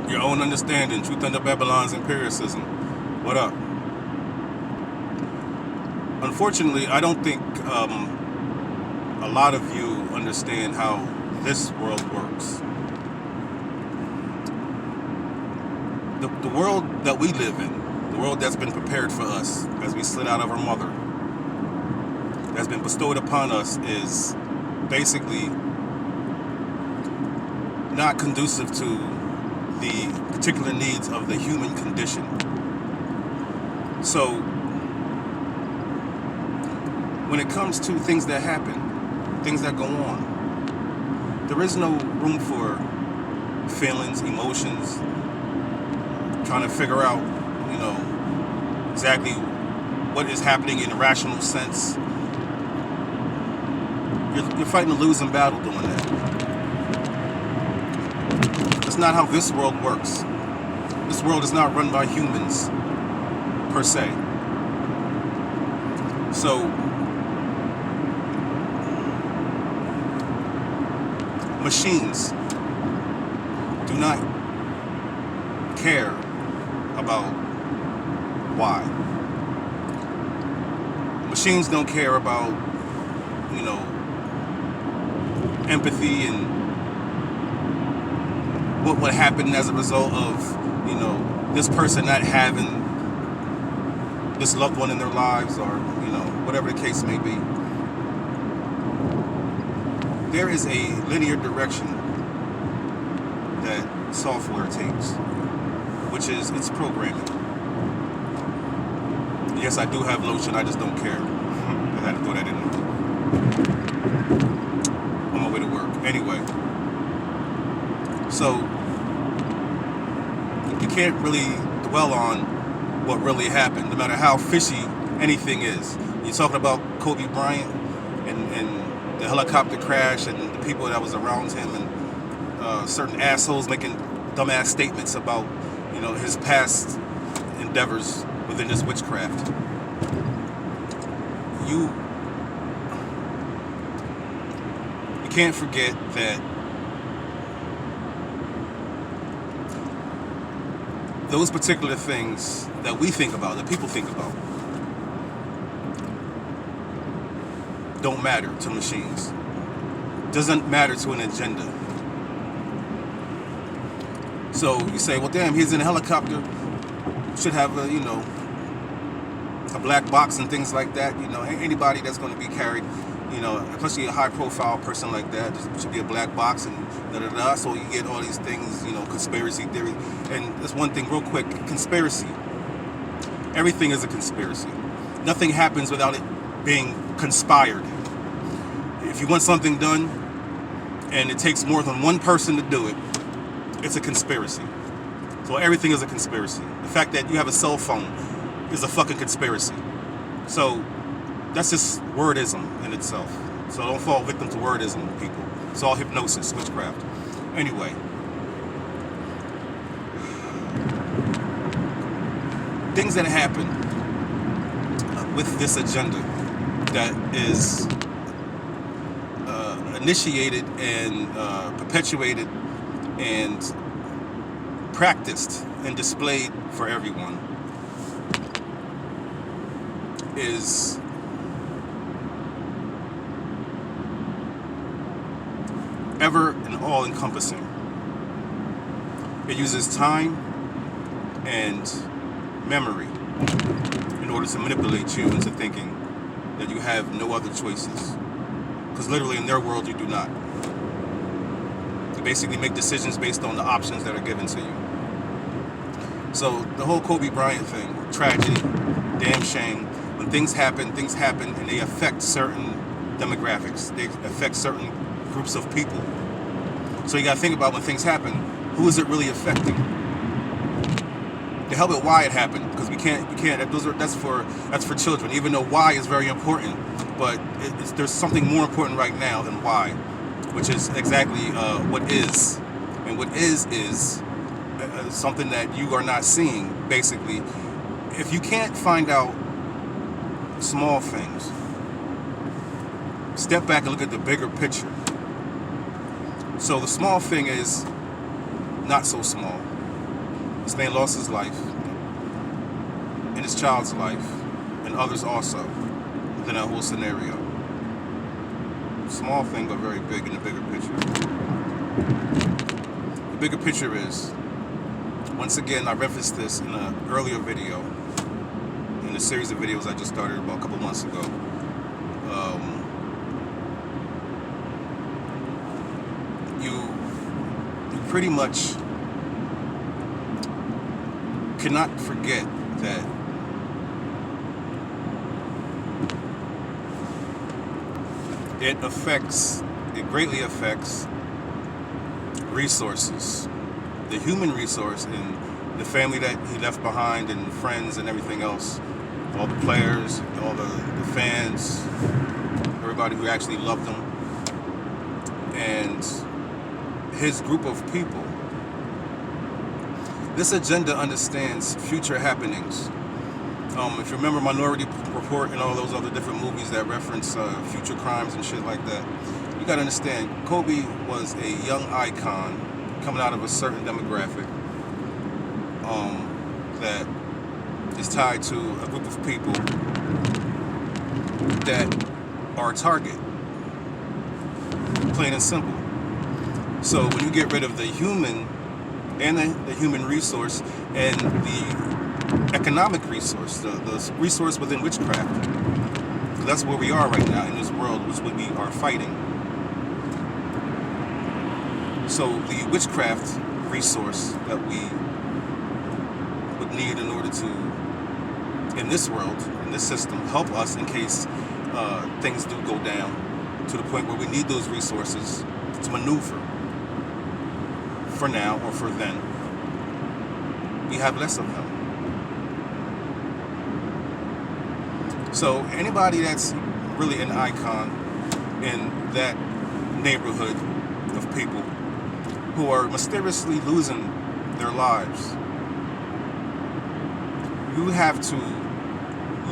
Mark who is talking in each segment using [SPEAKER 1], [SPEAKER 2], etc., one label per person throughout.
[SPEAKER 1] Your own understanding. Truth under Babylon's empiricism. What up? Unfortunately, I don't think a lot of you understand how this world works. The world that we live in, the world that's been prepared for us as we slid out of our mother, that's been bestowed upon us, is basically not conducive to the particular needs of the human condition. So, when it comes to things that happen, things that go on, there is no room for feelings, emotions, trying to figure out, exactly what is happening in a rational sense. You're fighting a losing battle doing that. That's not how this world works. This world is not run by humans, per se. So, machines do not care about why. Machines don't care about, empathy and what would happen as a result of, this person not having this loved one in their lives, or, whatever the case may be. There is a linear direction that software takes, which is its programming. Yes, I do have lotion, I just don't care. I had to throw that in there. On my way to work. Anyway. So, you can't really dwell on what really happened, no matter how fishy anything is. You're talking about Kobe Bryant and the helicopter crash and the people that was around him, and certain assholes making dumbass statements about, his past endeavors within this witchcraft. You can't forget that those particular things that we think about, that people think about, don't matter to machines. Doesn't matter to an agenda. So you say, well, damn, he's in a helicopter. Should have a black box and things like that. Anybody that's going to be carried, especially a high-profile person like that, there should be a black box and da-da-da. So you get all these things, conspiracy theory. And that's one thing, real quick, conspiracy. Everything is a conspiracy. Nothing happens without it being conspired. If you want something done and it takes more than one person to do it, it's a conspiracy. So everything is a conspiracy. The fact that you have a cell phone is a fucking conspiracy. So that's just wordism in itself. So don't fall victim to wordism, people. It's all hypnosis, witchcraft. Anyway. Things that happen with this agenda that is initiated and perpetuated and practiced and displayed for everyone is ever and all-encompassing. It uses time and memory in order to manipulate you into thinking that you have no other choices. Because literally in their world you do not. You basically make decisions based on the options that are given to you. So the whole Kobe Bryant thing, tragedy, damn shame. When things happen and they affect certain demographics. They affect certain groups of people. So you gotta think about when things happen, who is it really affecting? The hell with why it happened, because we can't. That's for children. Even though why is very important, but there's something more important right now than why, which is exactly what is, and what is something that you are not seeing. Basically, if you can't find out small things, step back and look at the bigger picture. So the small thing is not so small. This man lost his life, and his child's life, and others also, within that whole scenario. Small thing, but very big in the bigger picture. The bigger picture is, once again, I referenced this in an earlier video, in a series of videos I just started about a couple months ago. You pretty much cannot forget that it greatly affects resources, the human resource and the family that he left behind and friends and everything else, all the players, all the fans, everybody who actually loved him, and his group of people. This agenda understands future happenings. If you remember Minority Report and all those other different movies that reference future crimes and shit like that, you gotta understand, Kobe was a young icon coming out of a certain demographic that is tied to a group of people that are a target, plain and simple. So when you get rid of the human and the human resource and the economic resource, the resource within witchcraft, that's where we are right now in this world, which we are fighting. So the witchcraft resource that we would need in order to, in this world, in this system, help us in case things do go down to the point where we need those resources to maneuver for now or for then, we have less of them. So anybody that's really an icon in that neighborhood of people who are mysteriously losing their lives, you have to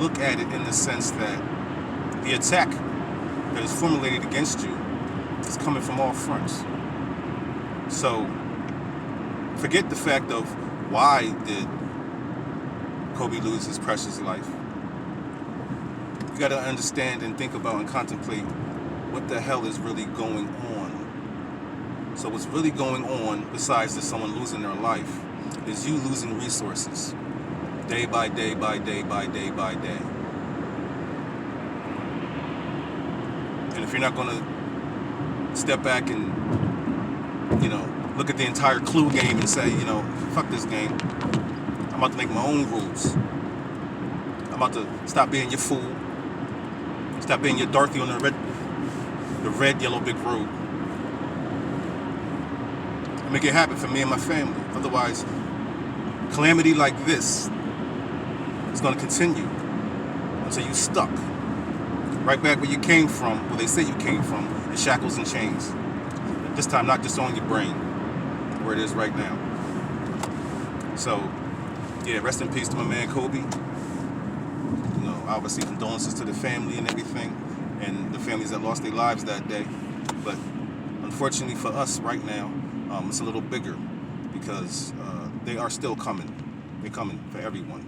[SPEAKER 1] look at it in the sense that the attack that is formulated against you is coming from all fronts. So forget the fact of why did Kobe lose his precious life. You got to understand and think about and contemplate what the hell is really going on. So what's really going on, besides just someone losing their life, is you losing resources day by day by day by day by day. And if you're not going to step back and, look at the entire Clue game and say, fuck this game, I'm about to make my own rules. I'm about to stop being your fool. Stop being your Dorothy on the red, yellow, big road. And make it happen for me and my family. Otherwise, calamity like this is going to continue until you're stuck right back where you came from, where they say you came from, in shackles and chains. This time, not just on your brain, where it is right now. So, yeah, rest in peace to my man Kobe. Obviously condolences to the family and everything, and the families that lost their lives that day. But unfortunately for us right now, it's a little bigger because they are still coming. They're coming for everyone.